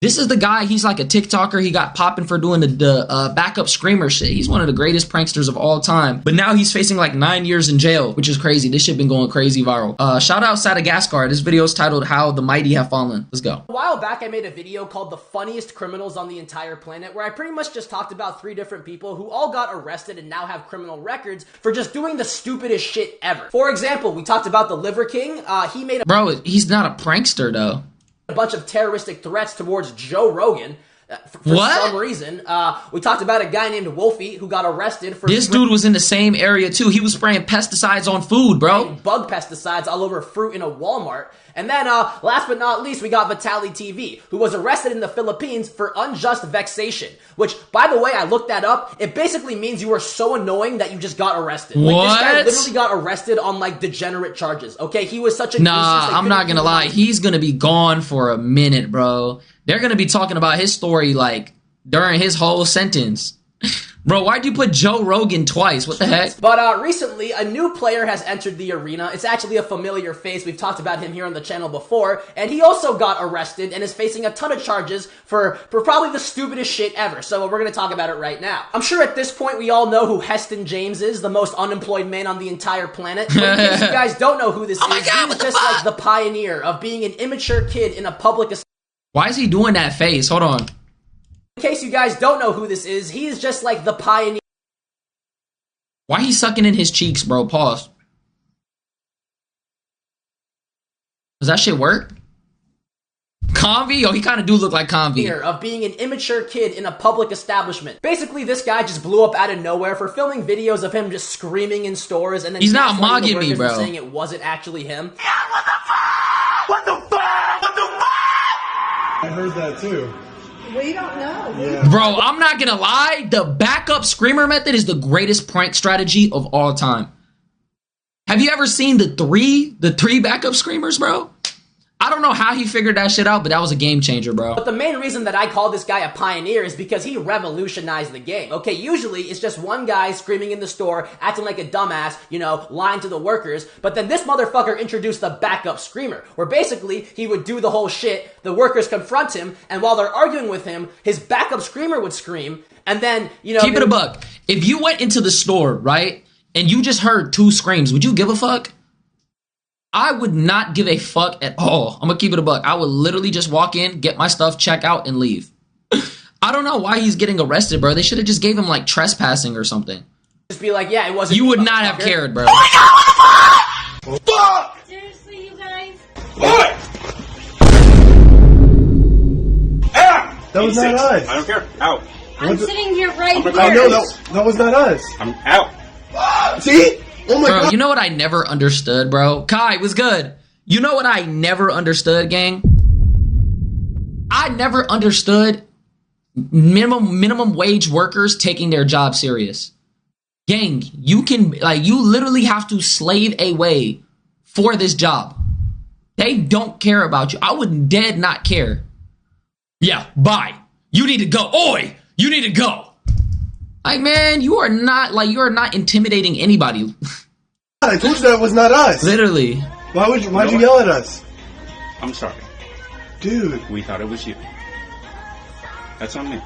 This is the guy, he's like a TikToker. He got popping for doing the backup screamer shit. He's one of the greatest pranksters of all time. But now he's facing like 9 years in jail, which is crazy. This shit been going crazy viral. Shout out Sadagascar. This video is titled How the Mighty Have Fallen. Let's go. A while back, I made a video called The Funniest Criminals on the Entire Planet, where I pretty much just talked about 3 different people who all got arrested and now have criminal records for just doing the stupidest shit ever. For example, we talked about the Liver King. He made a— Bro, he's not a prankster though. A bunch of terroristic threats towards Joe Rogan for some reason. We talked about a guy named Wolfie who got arrested for— This dude was in the same area too. He was spraying pesticides on food, bro. Bug pesticides all over fruit in a Walmart. And then, last but not least, we got Vitaly TV, who was arrested in the Philippines for unjust vexation. Which, by the way, I looked that up. It basically means you were so annoying that you just got arrested. What? Like, this guy literally got arrested on, like, degenerate charges. Okay, he was such a— Nah, I'm not gonna lie. He's gonna be gone for a minute, bro. They're gonna be talking about his story, like, during his whole sentence. Bro, why'd you put Joe Rogan twice? What the heck? But recently, a new player has entered the arena. It's actually a familiar face. We've talked about him here on the channel before. And he also got arrested and is facing a ton of charges for probably the stupidest shit ever. So we're going to talk about it right now. I'm sure at this point we all know who Heston James is, the most unemployed man on the entire planet. But in case you guys don't know who this is, he's just like the pioneer of being an immature kid in a public— Why is he doing that face? Hold on. In case you guys don't know who this is, he is just like the pioneer. Why he sucking in his cheeks, bro? Pause. Does that shit work? Convy? Yo, he kind of do look like Convy. Of being an immature kid in a public establishment. Basically, this guy just blew up out of nowhere for filming videos of him just screaming in stores, and then he's not mogging me, bro. Saying it wasn't actually him. Yeah, what the fuck? What the fuck? What the fuck? I heard that too. We don't know. Yeah. Bro, I'm not gonna lie. The backup screamer method is the greatest prank strategy of all time. Have you ever seen the three backup screamers, bro? I don't know how he figured that shit out, but that was a game changer, bro. But the main reason that I call this guy a pioneer is because he revolutionized the game. Okay, usually it's just one guy screaming in the store, acting like a dumbass, you know, lying to the workers. But then this motherfucker introduced the backup screamer, where basically he would do the whole shit, the workers confront him, and while they're arguing with him, his backup screamer would scream, and then, you know— Keep it a buck. If you went into the store, right, and you just heard 2 screams, would you give a fuck? I would not give a fuck at all. I'm gonna keep it a buck. I would literally just walk in, get my stuff, check out, and leave. I don't know why he's getting arrested, bro. They should have just gave him, like, trespassing or something. Just be like, yeah, it wasn't— You would not have cared, bro. Oh my god, what the fuck? Fuck! Seriously, you guys? What? Ah! That was not us. I don't care. Out. I'm sitting here right here. Oh no, that was not us. I'm out. See? Oh my Bro, god. you know what I never understood, bro? Kai, was good. You know what I never understood, gang? I never understood minimum wage workers taking their job serious. Gang, you literally have to slave away for this job. They don't care about you. I would dead not care. Yeah, bye. You need to go. Oi! You need to go. Like, man, you are not intimidating anybody. I told you that was not us. Literally. Why'd you yell at us? I'm sorry. Dude. We thought it was you. That's on me.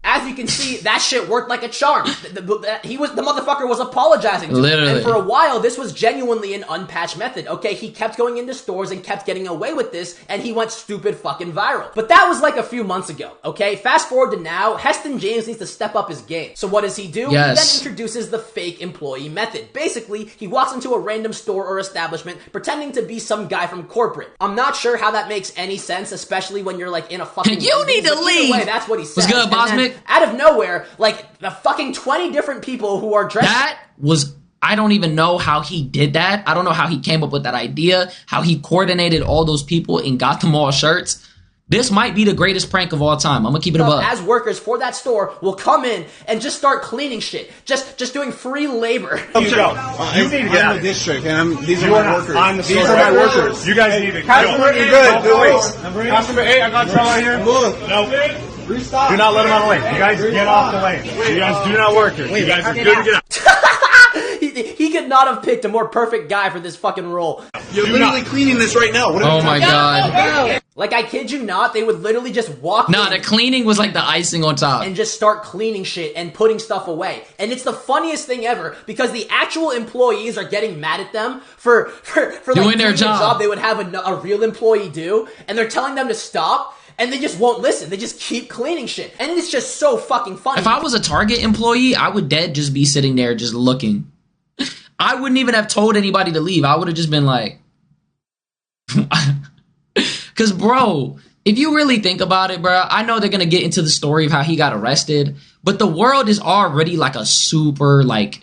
As you can see, that shit worked like a charm. The motherfucker was apologizing to him. Literally. And for a while, this was genuinely an unpatched method. Okay, he kept going into stores and kept getting away with this, and he went stupid fucking viral. But that was like a few months ago, okay? Fast forward to now, Heston James needs to step up his game. So what does he do? Yes. He then introduces the fake employee method. Basically, he walks into a random store or establishment pretending to be some guy from corporate. I'm not sure how that makes any sense, especially when you're like in a fucking— You need to leave! Way, that's what he said. What's good, Boss Mick? Out of nowhere, like, the fucking 20 different people who are dressed— That was— I don't even know how he did that. I don't know how he came up with that idea, how he coordinated all those people and got them all shirts. This might be the greatest prank of all time. I'm gonna keep it above. As workers for that store will come in and just start cleaning shit. Just doing free labor. You need to get out of the district, and these are my workers. These are my workers. You guys need to Customer, you're good. Customer 8, I got trouble right here. No. Do not let him on the lane. You guys get off the lane. You guys do not work here. You guys are good to get out. He could not have picked a more perfect guy for this fucking role. You're literally cleaning this right now. What are Oh you my talking god. Like, I kid you not, they would literally just walk Nah, in the cleaning was like the icing on top. and just start cleaning shit and putting stuff away. And it's the funniest thing ever because the actual employees are getting mad at them for like Doing their the job. they would have a real employee do, and they're telling them to stop, and they just won't listen. They just keep cleaning shit. And it's just so fucking funny. If I was a Target employee, I would dead just be sitting there just looking. I wouldn't even have told anybody to leave. I would have just been like... Because, bro, if you really think about it, bro, I know they're going to get into the story of how he got arrested, but the world is already like a super, like,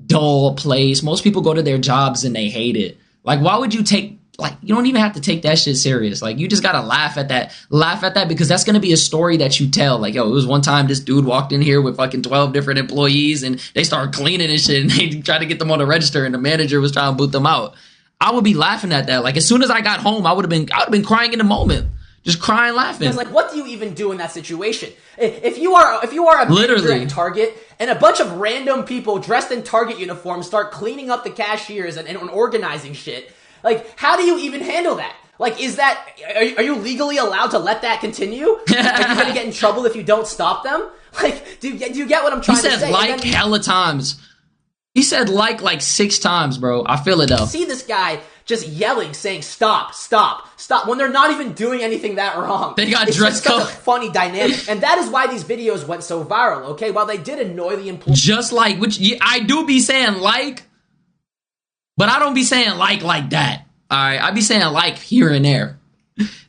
dull place. Most people go to their jobs and they hate it. Like, why would you take... Like, you don't even have to take that shit serious. Like, you just gotta laugh at that because that's gonna be a story that you tell. Like, yo, it was one time this dude walked in here with fucking 12 different employees and they started cleaning and shit and they tried to get them on the register and the manager was trying to boot them out. I would be laughing at that. Like, as soon as I got home, I would have been crying in the moment. Just crying, laughing. Because, like, what do you even do in that situation? If you are a manager Literally. at Target and a bunch of random people dressed in Target uniforms start cleaning up the cashiers and organizing shit, like, how do you even handle that? Like, are you legally allowed to let that continue? Are you gonna get in trouble if you don't stop them? Like, do you get what I'm trying to say? He said like hella times. He said like 6 times, bro. I feel it though. See this guy just yelling, saying stop, stop, stop, when they're not even doing anything that wrong. They got it's dress just such code. a funny dynamic, and that is why these videos went so viral. Okay, while they did annoy the employees, Just like, which I do be saying like, but I don't be saying like that. All right, I be saying like here and there.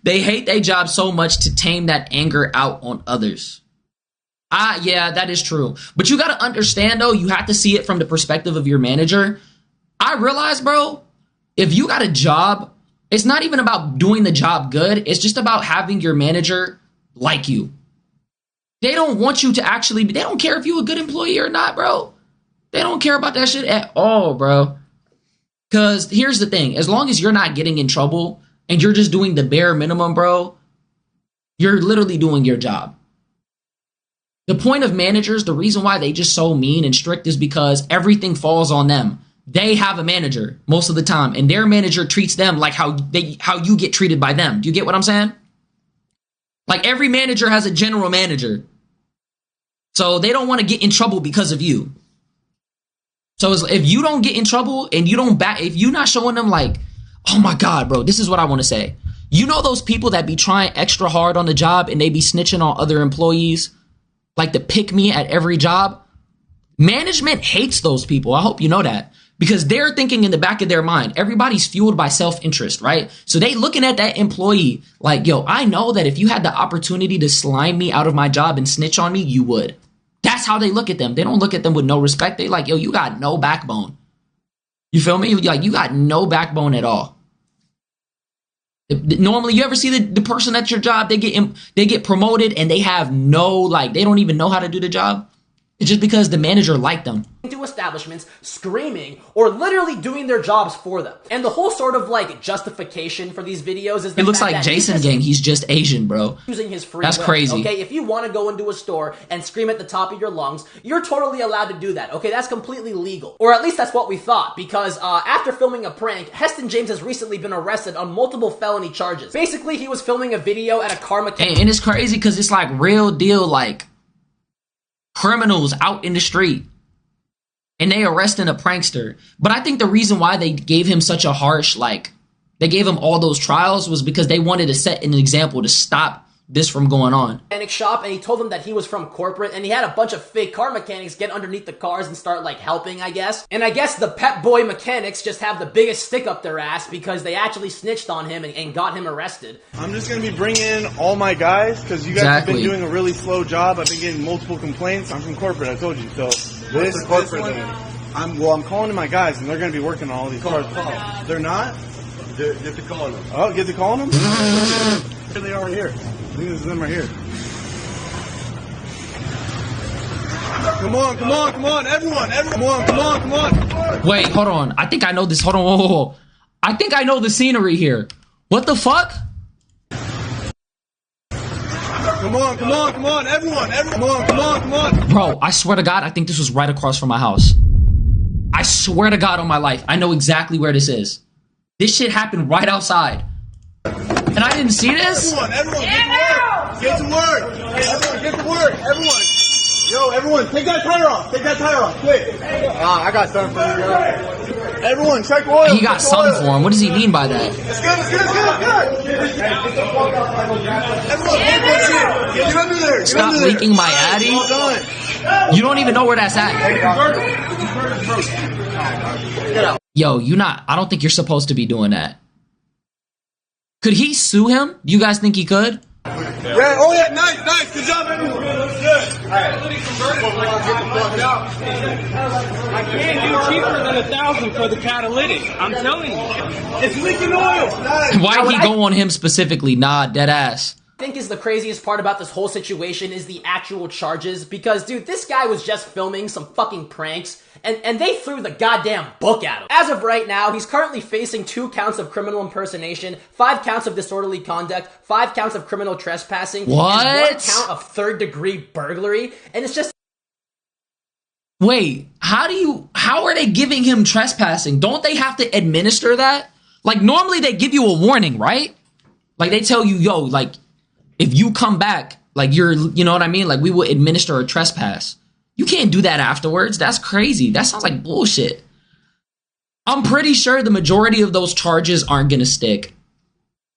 They hate their job so much to tame that anger out on others. Yeah, that is true. But you got to understand, though, you have to see it from the perspective of your manager. I realize, bro, if you got a job, it's not even about doing the job good. It's just about having your manager like you. They don't want you to actually, they don't care if you're a good employee or not, bro. They don't care about that shit at all, bro. Because here's the thing. As long as you're not getting in trouble and you're just doing the bare minimum, bro, you're literally doing your job. The point of managers, the reason why they just so mean and strict is because everything falls on them. They have a manager most of the time, and their manager treats them like how you get treated by them. Do you get what I'm saying? Like, every manager has a general manager. So they don't want to get in trouble because of you. So if you don't get in trouble and you don't if you're not showing them like, oh my God, bro, this is what I want to say. You know those people that be trying extra hard on the job and they be snitching on other employees? Like the pick me at every job? Management hates those people. I hope you know that. Because they're thinking in the back of their mind, everybody's fueled by self-interest, right? So they looking at that employee like, yo, I know that if you had the opportunity to slime me out of my job and snitch on me, you would. That's how they look at them. They don't look at them with no respect. They like, yo, you got no backbone. You feel me? Like, you got no backbone at all. Normally, you ever see the person at your job, they get promoted and they have no, like, they don't even know how to do the job? It's just because the manager liked them. Into establishments, screaming, or literally doing their jobs for them. And the whole sort of, like, justification for these videos is the It looks fact like that Jason he's Gang. He's just Asian, bro. using his free That's will, crazy. Okay, if you want to go into a store and scream at the top of your lungs, you're totally allowed to do that. Okay, that's completely legal. Or at least that's what we thought, because after filming a prank, Heston James has recently been arrested on multiple felony charges. Basically, he was filming a video at a car mechanic. And it's crazy because it's like real deal, like, criminals out in the street. And they arresting a prankster. But I think the reason why they gave him such a harsh, like, they gave him all those trials was because they wanted to set an example to stop this from going on. Shop, and he told them that he was from corporate, and he had a bunch of fake car mechanics get underneath the cars and start, like, helping, I guess. And I guess the Pep Boy mechanics just have the biggest stick up their ass because they actually snitched on him and got him arrested. I'm just going to be bringing in all my guys because you guys have been doing a really slow job. I've been getting multiple complaints. I'm from corporate, I told you. So this one, I'm calling in my guys, and they're going to be working on all these cars. They're not? Get to calling them. Oh, get to calling them? Here they are right here. I think this is them right here. Come on, everyone, come on. Wait, hold on. I think I know this. Hold on, whoa. I think I know the scenery here. What the fuck? Come on, everyone, come on. Bro, I swear to God, I think this was right across from my house. I swear to God on my life, I know exactly where this is. This shit happened right outside. And I didn't see this? Everyone, get to work! Everyone, get to work! Everyone! Yo, everyone, take that tire off! Take that tire off, quick! I got something for you, guys. Everyone, check oil! He got something for him. What does he mean by that? It's good, it's good, it's good! Everyone, get under there! Stop leaking my Addy? You don't even know where that's at. Yo, I don't think you're supposed to be doing that. Could he sue him? Do you guys think he could? Yeah, oh yeah, nice, good job, everyone. I can't do cheaper than 1,000 for the catalytic. I'm telling you, it's leaking oil. Why'd he go on him specifically? Nah, dead ass. I think is the craziest part about this whole situation is the actual charges, because dude, this guy was just filming some fucking pranks and they threw the goddamn book at him. As of right now, he's currently facing 2 counts of criminal impersonation, 5 counts of disorderly conduct, 5 counts of criminal trespassing, what? And 1 count of third-degree burglary, and it's just... Wait, how are they giving him trespassing? Don't they have to administer that? Like, normally they give you a warning, right? Like, they tell you, yo, like, if you come back, like, you know what I mean? Like, we will administer a trespass. You can't do that afterwards. That's crazy. That sounds like bullshit. I'm pretty sure the majority of those charges aren't going to stick.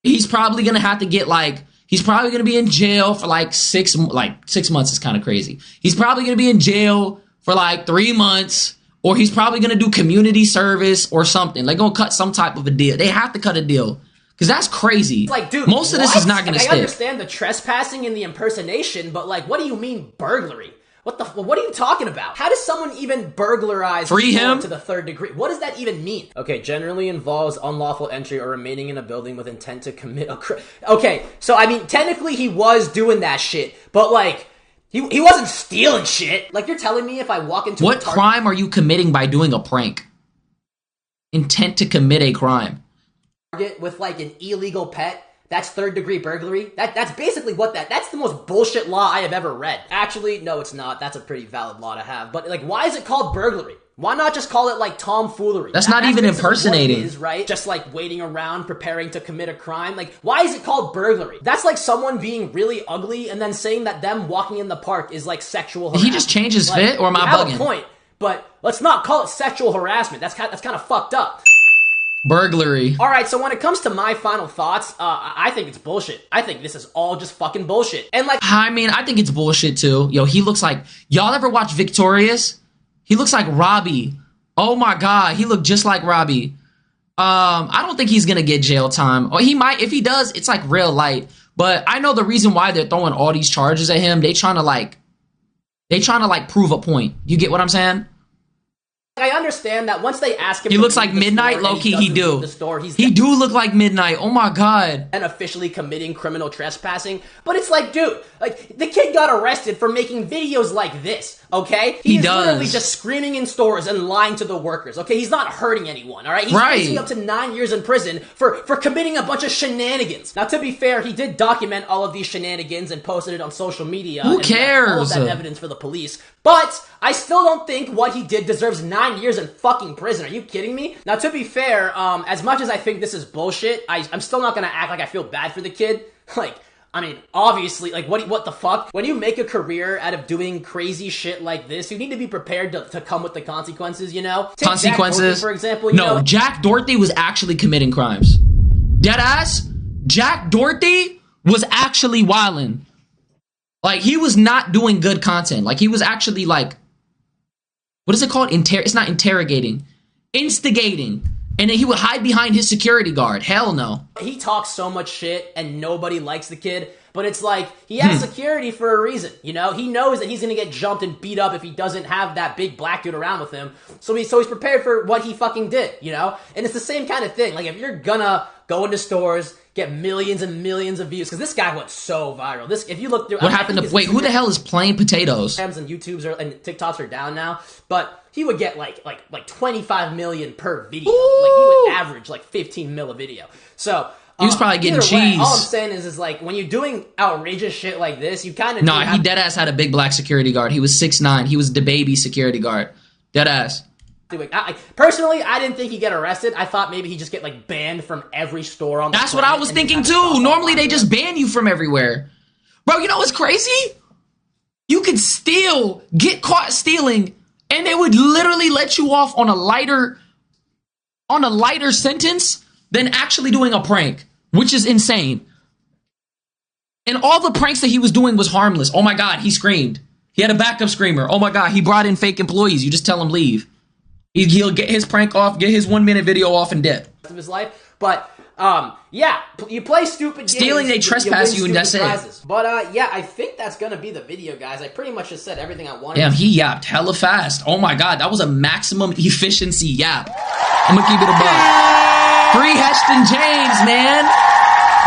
He's probably going to have to get, like, he's probably going to be in jail for, like, 6 months is kind of crazy. He's probably going to be in jail for, like, 3 months, or he's probably going to do community service or something. They're going to cut some type of a deal. They have to cut a deal. Because that's crazy. Like, dude, most of this is not going to stick. I understand the trespassing and the impersonation, but, like, what do you mean burglary? What are you talking about? How does someone even burglarize Free him to the 3rd degree? What does that even mean? Okay, generally involves unlawful entry or remaining in a building with intent to commit a crime. Okay, so I mean, technically he was doing that shit, but like, he wasn't stealing shit. Like, you're telling me if I walk into what crime are you committing by doing a prank? Intent to commit a crime. With like an illegal pet, that's 3rd-degree burglary. That's basically what that's the most bullshit law I have ever read. Actually, no, it's not. That's a pretty valid law to have. But like, why is it called burglary? Why not just call it like tomfoolery? That's not even impersonating. What it is, right? Just like waiting around, preparing to commit a crime. Like, why is it called burglary? That's like someone being really ugly and then saying that them walking in the park is like sexual harassment. Did he just change his fit, or am I bugging? You have a point, but let's not call it sexual harassment. That's kind of fucked up. Burglary. All right, so when it comes to my final thoughts, I think it's bullshit. I think this is all just fucking bullshit. And like, I mean, I think it's bullshit too. Yo, he looks like, y'all ever watch Victorious? He looks like Robbie. Oh my God, he looked just like Robbie. I don't think he's gonna get jail time. Or he might. If he does, it's like real light. But I know the reason why they're throwing all these charges at him. They trying to prove a point. You get what I'm saying? I understand that once they ask him, he looks like Midnight. Low key, he do. He do look like Midnight. Oh my God. And officially committing criminal trespassing, but it's like, dude, like the kid got arrested for making videos like this. Okay, he is literally just screaming in stores and lying to the workers. Okay, he's not hurting anyone. All right, he's facing up to 9 years in prison for committing a bunch of shenanigans. Now, to be fair, he did document all of these shenanigans and posted it on social media. Who cares? All of that evidence for the police, but I still don't think what he did deserves 9 years in fucking prison. Are you kidding me? Now, to be fair, as much as I think this is bullshit, I'm still not gonna act like I feel bad for the kid. Like, I mean, obviously, like, what the fuck? When you make a career out of doing crazy shit like this, you need to be prepared to come with the consequences, you know? Take consequences? Jack Dorsey, for example, no, Jack Dorsey was actually committing crimes. Deadass? Jack Dorsey was actually wildin'. Like, he was not doing good content. Like, he was actually, like, what is it called? It's not interrogating. Instigating. And then he would hide behind his security guard. Hell no. He talks so much shit and nobody likes the kid, but it's like, he has security for a reason, you know? He knows that he's gonna get jumped and beat up if he doesn't have that big black dude around with him. So he's prepared for what he fucking did, you know? And it's the same kind of thing. Like, if you're gonna go into stores, get millions and millions of views, because this guy went so viral. If you look through... What happened to... Wait, who the hell is Plain Potatoes? And YouTubes and TikToks are down now, but he would get like 25 million per video. Ooh. Like, he would average like 15 mil a video. So... he was probably getting cheese. All I'm saying is like, when you're doing outrageous shit like this, you kind of... Nah, he deadass had a big black security guard. He was 6'9". He was the baby security guard. Deadass. Personally, I didn't think he'd get arrested. I thought maybe he'd just get like banned from every store on the That's what I was thinking too. Normally they just ban you from everywhere. Bro, you know what's crazy? You could still get caught stealing and they would literally let you off on a lighter sentence than actually doing a prank, which is insane. And all the pranks that he was doing was harmless. Oh my God, he screamed. He had a backup screamer. Oh my God, he brought in fake employees. You just tell him leave. He'll get his prank off, get his 1-minute video off and dip. Of his life, but yeah, you play stupid stealing, games, they trespass you and that's prizes. It. But yeah, I think that's gonna be the video, guys. I pretty much just said everything I wanted. Damn, he yapped hella fast. Oh my God, that was a maximum efficiency yap. I'm gonna keep it a buck. Free Heston James, man.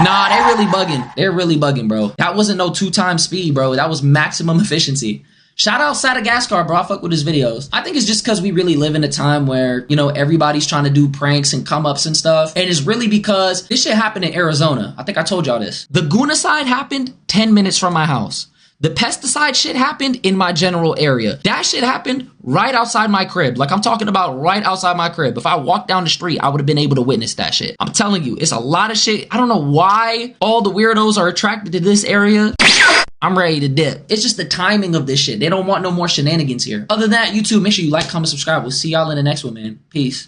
Nah, they really bugging. They're really bugging, bro. That wasn't no 2x speed, bro. That was maximum efficiency. Shout out Sadagaskar, bro. I fuck with his videos. I think it's just because we really live in a time where, you know, everybody's trying to do pranks and come-ups and stuff. And it's really because this shit happened in Arizona. I think I told y'all this. The Gunacide happened 10 minutes from my house. The pesticide shit happened in my general area. That shit happened right outside my crib. Like, I'm talking about right outside my crib. If I walked down the street, I would have been able to witness that shit. I'm telling you, it's a lot of shit. I don't know why all the weirdos are attracted to this area. I'm ready to dip. It's just the timing of this shit. They don't want no more shenanigans here. Other than that, YouTube, make sure you like, comment, subscribe. We'll see y'all in the next one, man. Peace.